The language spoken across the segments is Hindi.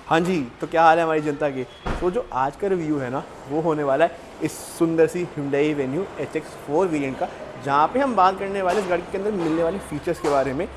हाँ जी, तो क्या हाल है हमारी जनता के। तो जो आज का रिव्यू है ना, वो होने वाला है इस सुंदर सी Hyundai Venue HX4 वेरिएंट का, जहाँ पे हम बात करने वाले इस गाड़ी के अंदर मिलने वाले फीचर्स के बारे में।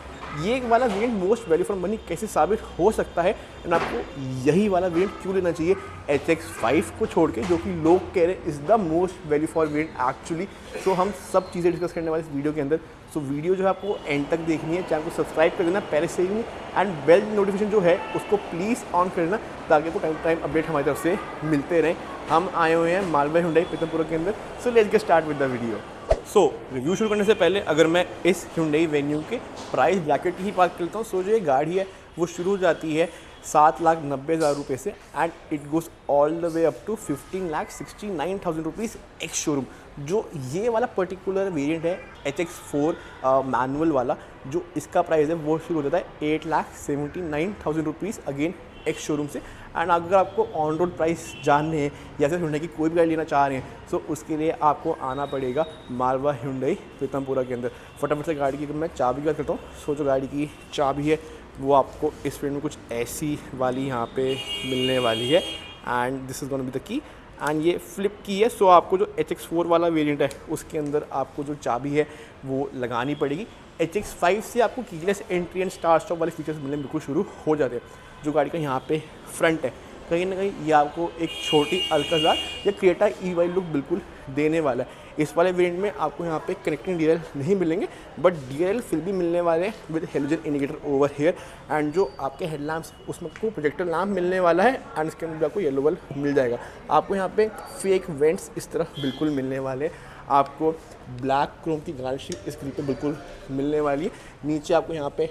ये वाला variant most value for money कैसे साबित हो सकता है, एंड आपको यही वाला वेरिएंट क्यों लेना चाहिए HX5 को छोड़ के, जो कि लोग कह रहे हैं is the most value for variant actually. So हम सब चीज़ें डिस्कस करने वाले इस वीडियो के अंदर। सो वीडियो जो है आपको एंड तक देखनी है, चैनल को सब्सक्राइब कर देना पहले से ही, एंड बेल नोटिफिकेशन जो है उसको प्लीज़ ऑन कर देना, ताकि आपको टाइम टाइम अपडेट हमारी तरफ से मिलते रहें। हम आए हुए हैं मालवा Hyundai पीतमपुरा के अंदर। So let's get start with the video. So review शुरू करने से पहले अगर मैं इस Hyundai Venue के प्राइस ब्रैकेट की ही बात करता हूँ, सो जो ये गाड़ी है वो शुरू हो जाती है 7,90,000 रुपये से, and it goes all the way up to 15,69,000 rupees ex showroom. जो ये वाला पर्टिकुलर वेरिएंट है HX4 मैनुअल वाला, जो इसका प्राइस है वो शुरू हो जाता है 8,79,000 रुपीज़ अगेन एक्स शोरूम से। एंड अगर आपको ऑन रोड प्राइस जानने हैं या फिर Hyundai की कोई भी गाड़ी लेना चाह रहे हैं, सो उसके लिए आपको आना पड़ेगा मालवा Hyundai पीतमपुरा के अंदर। फटाफट से गाड़ी की अगर मैं चाबी की बात करता हूँ, सो जो गाड़ी की चाबी है वो आपको इस फ्रेम में कुछ ऐसी वाली यहाँ पे मिलने वाली है, and this is gonna be the key, and ये फ्लिप की है। सो आपको जो HX4 वाला वेरिएंट है उसके अंदर आपको जो चाबी है वो लगानी पड़ेगी। HX5 से आपको keyless entry and start stop वाले फीचर्स मिलने बिल्कुल शुरू हो जाते हैं। जो गाड़ी का यहाँ पे फ्रंट है, कहीं ना कहीं ये आपको एक छोटी अल्काजार या क्रेटा EY लुक बिल्कुल देने वाला है। इस वाले वेरिएंट में आपको यहाँ पे कनेक्टिंग DRL नहीं मिलेंगे, बट DRL फिर भी मिलने वाले हैं with halogen indicator over here, and जो आपके हेडलैम्प्स उसमें आपको प्रोजेक्टर लैम्प मिलने वाला है, एंड इसके अंदर आपको येलो बल्ब मिल जाएगा। आपको यहाँ पे फेक वेंट्स इस तरह बिल्कुल मिलने वाले हैं। आपको ब्लैक क्रोम की गार्निशिंग इस ग्रिप पे बिल्कुल मिलने वाली है। नीचे आपको यहाँ पे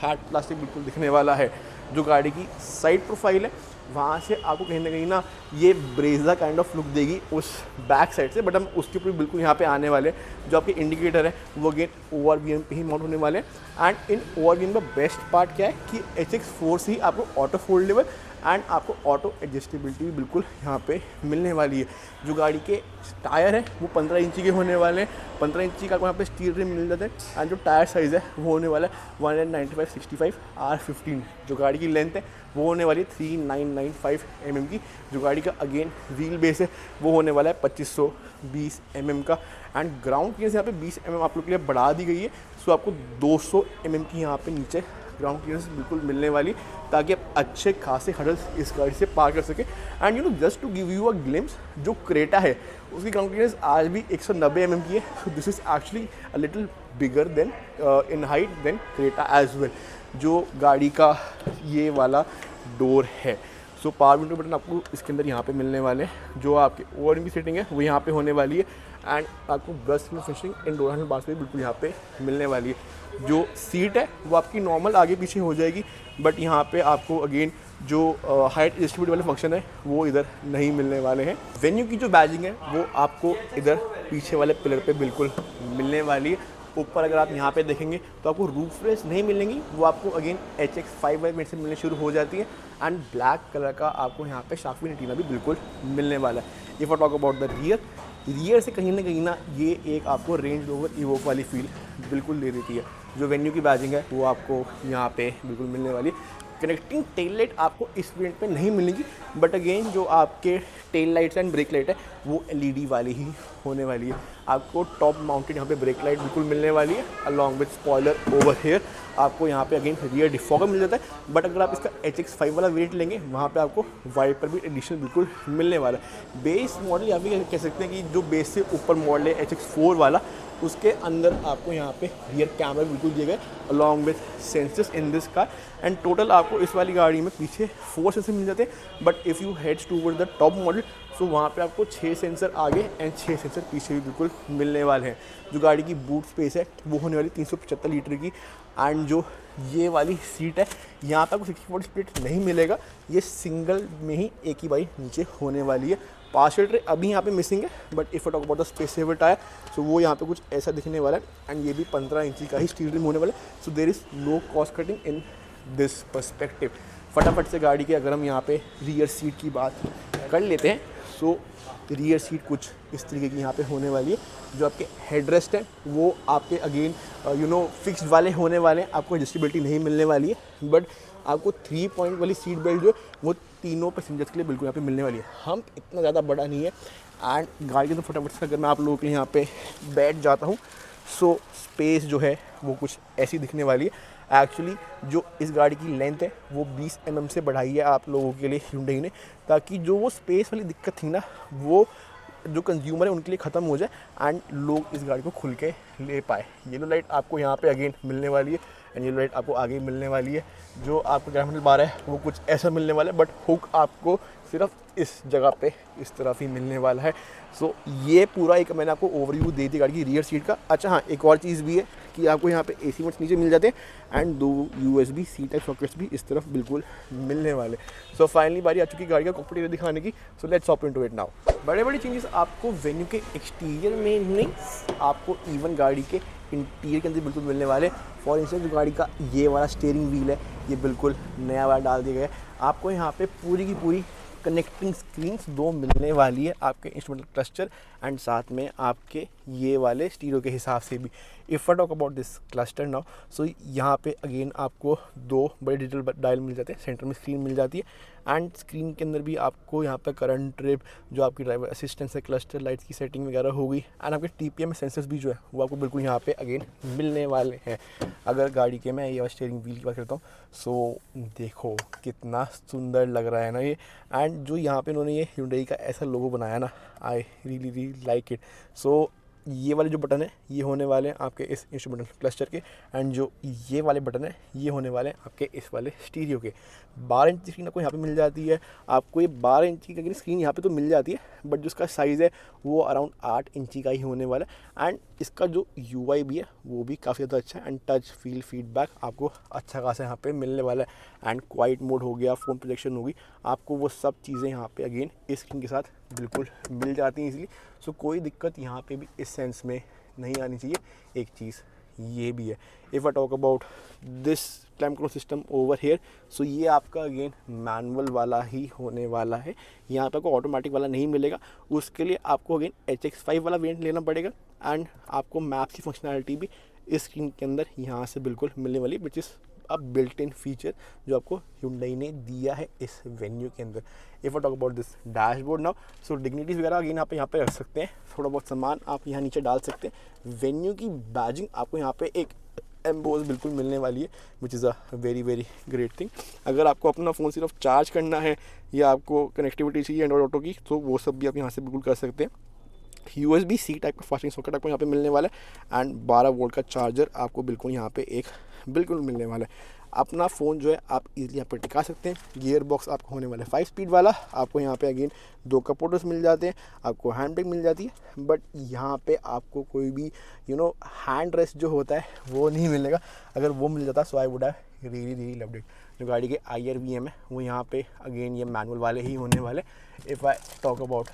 हार्ड प्लास्टिक बिल्कुल दिखने वाला है। जो गाड़ी की साइड प्रोफाइल है वहाँ से आपको कहीं ना कहीं ना ये ब्रेजा काइंड ऑफ लुक देगी उस बैक साइड से, बट हम उसके ऊपर बिल्कुल यहाँ पे आने वाले हैं। जो आपके इंडिकेटर है वो अगेन ORVM पे ही माउंट होने वाले हैं, एंड इन ORVM का बेस्ट पार्ट क्या है कि HX4 से ही आपको ऑटो फोल्डेबल एंड आपको ऑटो एडजस्टेबिलिटी भी बिल्कुल यहाँ पे मिलने वाली है। जो गाड़ी के टायर है वो 15 इंची के होने वाले हैं। 15 इंची का आपको यहाँ पे स्टील रिम मिल जाता है, एंड जो टायर साइज़ है वो होने वाला है 195/65 R15। जो गाड़ी की लेंथ है वो होने वाली है 3995 mm की। जो गाड़ी का अगेन व्हील बेस है वो होने वाला है 2520 mm का, एंड ग्राउंड क्लियरेंस यहाँ पे 20 mm आप लोग के लिए बढ़ा दी गई है। सो आपको 200 mm की यहाँ पे नीचे ग्राउंड क्लियरेंस बिल्कुल मिलने वाली, ताकि आप अच्छे खासे हडल्स इस गाड़ी से पार कर सकें। And you know just to give you a glimpse, जो क्रेटा है उसकी ग्राउंड क्लियरेंस आज भी 190 mm की है। So this is actually a little bigger than in height than Creta as well. जो गाड़ी का ये वाला डोर है, सो पावर विंडो बटन आपको इसके अंदर यहाँ पे मिलने वाले हैं। जो आपकी ORVM की सेटिंग है वो यहाँ पे होने वाली है, एंड आपको ब्रश में फिनिशिंग इन डोर हैंडल बार्स पे बिल्कुल यहाँ पे मिलने वाली है। जो सीट है वो आपकी नॉर्मल आगे पीछे हो जाएगी, बट यहाँ पे आपको अगेन जो हाइट एडजस्टेबिलिटी वाले फंक्शन है वो इधर नहीं मिलने वाले हैं। वेन्यू की जो बैजिंग है वो आपको इधर पीछे वाले पिलर पे बिल्कुल मिलने वाली है। ऊपर अगर आप यहाँ पे देखेंगे तो आपको रूफ रेस नहीं मिलेंगी, वो आपको अगेन HX5 में से मिलने शुरू हो जाती है, एंड ब्लैक कलर का आपको यहाँ पे शार्क टीना भी बिल्कुल मिलने वाला है। If I talk about the rear से कहीं ना ये एक आपको रेंज रोवर इवोक वाली फील बिल्कुल दे देती है। जो वेन्यू की बैजिंग है वो आपको यहाँ पे बिल्कुल मिलने वाली है। कनेक्टिंग टेल लाइट आपको इस वेरिएंट पे नहीं मिलेगी, बट अगेन जो आपके tail lights and brake light है वो LED वाली ही होने वाली है। आपको टॉप माउंटेड यहाँ पे ब्रेक लाइट बिल्कुल मिलने वाली है, along with spoiler over here. आपको यहाँ पे अगेन रियर डिफॉगर मिल जाता है, बट अगर आप इसका HX5 वाला वेरिएंट लेंगे वहाँ पे आपको वाइपर भी एडिशनल बिल्कुल मिलने वाला है। बेस मॉडल या फिर कह सकते हैं कि जो बेस से ऊपर मॉडल है HX4 वाला, उसके अंदर आपको यहाँ पे रियर कैमरा बिल्कुल दिए गए along with sensors in this car, and total आपको इस वाली गाड़ी में पीछे 4 सेंसर मिल जाते हैं। But if you heads toward the top model, so वहाँ पे आपको 6 सेंसर आगे एंड 6 सेंसर पीछे भी बिल्कुल मिलने वाले हैं। जो गाड़ी की बूट स्पेस है वो होने वाली 375 लीटर की, एंड जो ये वाली सीट है यहाँ पे आपको 60/40 स्प्लिट नहीं मिलेगा, ये सिंगल में ही एक ही बाई नीचे होने वाली है। पार्शियल ट्रे अभी यहाँ पे मिसिंग है, but if talk about the space saver tyre, so वो यहाँ पे कुछ ऐसा दिखने वाला है, एंड ये भी 15 इंची का ही स्टील रिम होने वाला है। So there is no cost cutting in this perspective. फटाफट से गाड़ी के अगर हम यहाँ पे रियर सीट की बात कर लेते हैं, सो रियर सीट कुछ इस तरीके की यहाँ पे होने वाली है। जो आपके हेडरेस्ट है वो आपके अगेन फिक्स्ड वाले होने वाले हैं, आपको एडजस्टेबिलिटी नहीं मिलने वाली है, बट आपको 3 पॉइंट वाली सीट बेल्ट जो है वो तीनों पैसेंजर्स के लिए बिल्कुल यहाँ पे मिलने वाली है। हम इतना ज़्यादा बड़ा नहीं है एंड गाड़ी के तो फटाफट से अगर मैं आप लोगों के लिए यहाँ पे बैठ जाता हूँ सो स्पेस जो है वो कुछ ऐसी दिखने वाली है। एक्चुअली जो इस गाड़ी की लेंथ है वो 20 mm से बढ़ाई है आप लोगों के लिए Hyundai ने, ताकि जो वो स्पेस वाली दिक्कत थी ना वो जो कंज्यूमर है उनके लिए ख़त्म हो जाए एंड लोग इस गाड़ी को खुल के ले पाए। येलो लाइट आपको यहाँ पे अगेन मिलने वाली है एंड येलो लाइट आपको आगे मिलने वाली है। जो आपको ग्रैब हैंडल बार है वो कुछ ऐसा मिलने वाला है, बट हुक आपको सिर्फ इस जगह पे इस तरफ ही मिलने वाला है। सो ये पूरा एक मैंने आपको ओवरव्यू दे दी गाड़ी की रियर सीट का। अच्छा हाँ, एक और चीज़ भी है कि आपको यहाँ पे AC मोड्स नीचे मिल जाते हैं and 2 USB C type sockets भी इस तरफ बिल्कुल मिलने वाले। सो फाइनली बारी आ चुकी है गाड़ी का कॉकपिट एरिया दिखाने की। So let's hop into it now. बड़े बड़ी चेंजेस आपको वेन्यू के एक्सटीरियर में नहीं, आपको इवन गाड़ी के इंटीरियर के अंदर बिल्कुल मिलने वाले। फॉर इंस्टेंस जो गाड़ी का ये वाला स्टीयरिंग व्हील है ये बिल्कुल नया वाला डाल दिया गया है। आपको यहाँ पे पूरी की पूरी कनेक्टिंग स्क्रीन्स 2 मिलने वाली है, आपके इंस्ट्रूमेंटल क्लस्टर एंड साथ में आपके ये वाले स्टीरियो के हिसाब से भी। If I talk about this cluster now, so यहाँ पे अगेन आपको 2 बड़े डिजिटल डायल मिल जाते हैं, सेंटर में स्क्रीन मिल जाती है एंड स्क्रीन के अंदर भी आपको यहाँ पे करंट ट्रिप, जो आपकी ड्राइवर असिस्टेंस है, क्लस्टर लाइट्स की सेटिंग वगैरह होगी एंड आपके TPM सेंसर्स भी जो है वो आपको बिल्कुल यहाँ पे अगेन मिलने वाले हैं। अगर गाड़ी के मैं ये स्टीयरिंग व्हील की बात करता हूँ सो देखो कितना सुंदर लग रहा है ना ये। एंड जो यहाँ पे इन्होंने ये Hyundai का ऐसा लोगो बनाया ना, आई रियली लाइक इट। सो ये वाले जो बटन है ये होने वाले हैं आपके इस इंस्ट्रूमेंटल क्लस्टर के एंड जो ये वाले बटन है ये होने वाले हैं आपके इस वाले स्टीरियो के। 12 इंच की स्क्रीन आपको यहाँ पे मिल जाती है। आपको ये 12 इंच की स्क्रीन यहाँ पे तो मिल जाती है, बट जो इसका साइज़ है वो अराउंड 8 इंची का ही होने वाला है एंड इसका जो UI भी है वो भी काफ़ी ज़्यादा अच्छा है एंड टच फील फीडबैक आपको अच्छा खासा यहाँ पे मिलने वाला है एंड क्वाइट मोड हो गया, फ़ोन प्रोजेक्शन होगी, आपको वो सब चीज़ें यहाँ पे अगेन इस स्क्रीन के साथ बिल्कुल मिल जाती हैं इजीली। सो कोई दिक्कत यहाँ पे भी इस सेंस में नहीं आनी चाहिए। एक चीज़ ये भी है, if I talk about this climate control system over here, so ये आपका अगेन मैनुअल वाला ही होने वाला है। यहाँ पे आपको ऑटोमेटिक वाला नहीं मिलेगा, उसके लिए आपको अगेन HX5 वाला वेरिएंट लेना पड़ेगा एंड आपको मैप्स की फंक्शनैलिटी भी इस स्क्रीन के अंदर यहाँ से बिल्कुल मिलने वाली, विच इज़ अब बिल्ट इन फीचर जो आपको Hyundai ने दिया है इस वेन्यू के अंदर। If I talk about this dashboard now, so dignities वगैरह अगेन आप यहाँ पे रख सकते हैं, थोड़ा बहुत सामान आप यहाँ नीचे डाल सकते हैं। वेन्यू की बैजिंग आपको यहाँ पे एक एम्बोज बिल्कुल मिलने वाली है, which is a very great thing. अगर आपको अपना फ़ोन सिर्फ चार्ज करना है या आपको कनेक्टिविटी चाहिए एंड्रॉइड ऑटो की, तो वो सब भी आप यहाँ से बिल्कुल कर सकते हैं। USB-C टाइप का फास्टिंग सॉकेट आपको यहाँ पे मिलने वाला है एंड 12 वोल्ट का चार्जर आपको बिल्कुल यहाँ पे एक बिल्कुल मिलने वाला है। अपना फ़ोन जो है आप इजीली यहाँ पर टिका सकते हैं। गियर बॉक्स आपको होने वाला है 5 स्पीड वाला, आपको यहाँ पे अगेन 2 कप होल्डर्स मिल जाते हैं, आपको हैंड ब्रेक मिल जाती है, बट यहाँ पे आपको कोई भी हैंड रेस्ट जो होता है वो नहीं मिलेगा। अगर वो मिल जाता so I would have really loved it. जो गाड़ी के IRVM है वो यहाँ पे अगेन ये मैनुअल वाले ही होने वाले। इफ़ आई टॉक अबाउट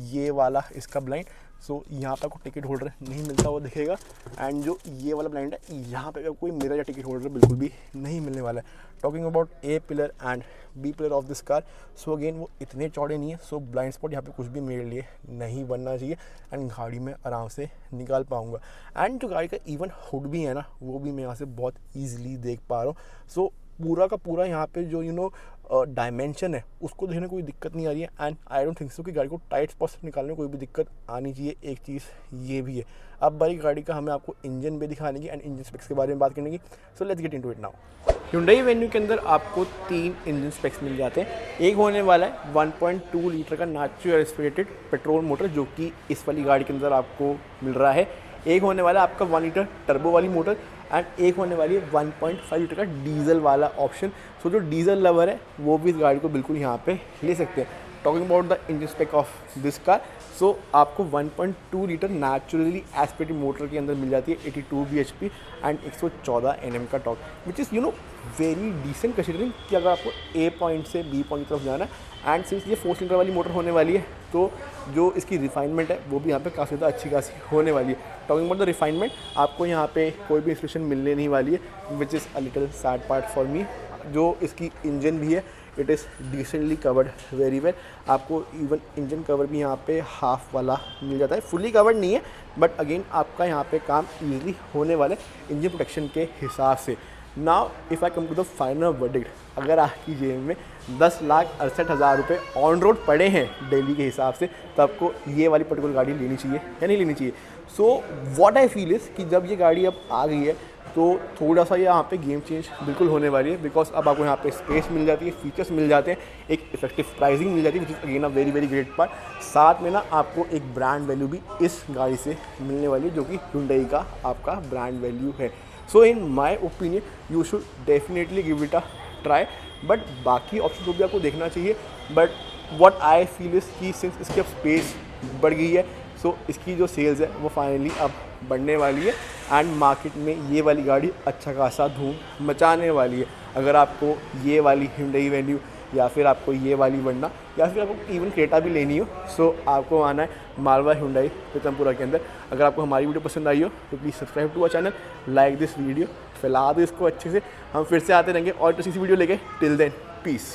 ये वाला इसका ब्लाइंड, सो यहाँ पे आपको टिकट होल्डर नहीं मिलता वो दिखेगा एंड जो ये वाला ब्लाइंड है यहाँ पे कोई मिरर या टिकट होल्डर बिल्कुल भी नहीं मिलने वाला है। Talking about A pillar and B pillar of this car, so again वो इतने चौड़े नहीं है, सो ब्लाइंड स्पॉट यहाँ पे कुछ भी मेरे लिए नहीं बनना चाहिए एंड गाड़ी में आराम से निकाल पाऊँगा। एंड जो गाड़ी का इवन हुड भी है ना वो भी मैं यहाँ से बहुत ईजिली देख पा रहा हूँ। सो पूरा का पूरा यहाँ पे जो डायमेंशन है उसको देखने कोई दिक्कत नहीं आ रही है and I don't think so कि गाड़ी को टाइट स्पॉट से निकालने में कोई भी दिक्कत आनी चाहिए। एक चीज़ ये भी है। अब बारी गाड़ी का हमें आपको इंजन भी दिखाने की एंड इंजन स्पेक्स के बारे में बात करने की। So let's get into it now. Hyundai venue के अंदर आपको 3 इंजन स्पेक्स मिल जाते हैं। एक होने वाला है 1.2 लीटर का नेचुरल एस्पिरेटेड पेट्रोल मोटर जो कि इस वाली गाड़ी के अंदर आपको मिल रहा है। एक होने वाला है आपका 1 लीटर टर्बो वाली मोटर एंड एक होने वाली है 1.5 लीटर का डीजल वाला ऑप्शन। सो जो डीजल लवर है वो भी इस गाड़ी को बिल्कुल यहाँ पे ले सकते हैं। Talking about the engine spec of this car, so आपको 1.2 लीटर नेचुरली एस्पिरेटेड मोटर के अंदर मिल जाती है 82 bhp एंड 114 Nm का torque, which is very decent considering कि अगर आपको A पॉइंट से B पॉइंट की तरफ जाना है। एंड सिंस ये 4 सिलेंडर वाली मोटर होने वाली है तो जो इसकी रिफाइनमेंट है वो भी यहाँ पे काफ़ी ज़्यादा अच्छी खासी होने वाली है। टॉकिंग अबाउट द रिफाइनमेंट, आपको यहाँ पे कोई भी इंस्ट्रक्शन मिलने नहीं वाली है, which is a little sad part for me. जो इसकी इंजन भी है it is decently covered very well. आपको इवन इंजन कवर भी यहाँ पे हाफ वाला मिल जाता है, फुली कवर्ड नहीं है, बट अगेन आपका यहाँ पे काम ईजिली होने वाले इंजन प्रोटेक्शन के हिसाब से। Now if I come to the final verdict, अगर आपकी जेब में 10,68,000 रुपये ऑन रोड पड़े हैं डेली के हिसाब से, तो आपको ये वाली पर्टिकुलर गाड़ी लेनी चाहिए या नहीं लेनी चाहिए। So what I feel is कि जब ये गाड़ी अब आ गई है तो थोड़ा सा यहाँ पे गेम चेंज बिल्कुल होने वाली है, बिकॉज अब आपको यहाँ पे स्पेस मिल जाती है, फीचर्स मिल जाते हैं, एक इफेक्टिव प्राइसिंग मिल जाती है, which is again a very very great part. साथ में ना आपको एक ब्रांड वैल्यू भी इस गाड़ी से मिलने वाली है, जो कि Hyundai का आपका ब्रांड वैल्यू है। So in my opinion you should definitely give it a try, but बाकी ऑप्शन को भी आपको देखना चाहिए। But what I feel is कि सिंस इसकी अब स्पेस बढ़ गई है, सो इसकी जो सेल्स है वो फाइनली अब बढ़ने वाली है एंड मार्केट में ये वाली गाड़ी अच्छा खासा धूम मचाने वाली है। अगर आपको ये वाली Hyundai Venue या फिर आपको ये वाली वरना या फिर आपको इवन क्रेटा भी लेनी हो, सो आपको आना है मालवा Hyundai पीतमपुरा के अंदर। अगर आपको हमारी वीडियो पसंद आई हो तो please subscribe to our channel, like this video, फैला दो इसको अच्छे से। हम फिर से आते रहेंगे और तो वीडियो लेके। Till then piece.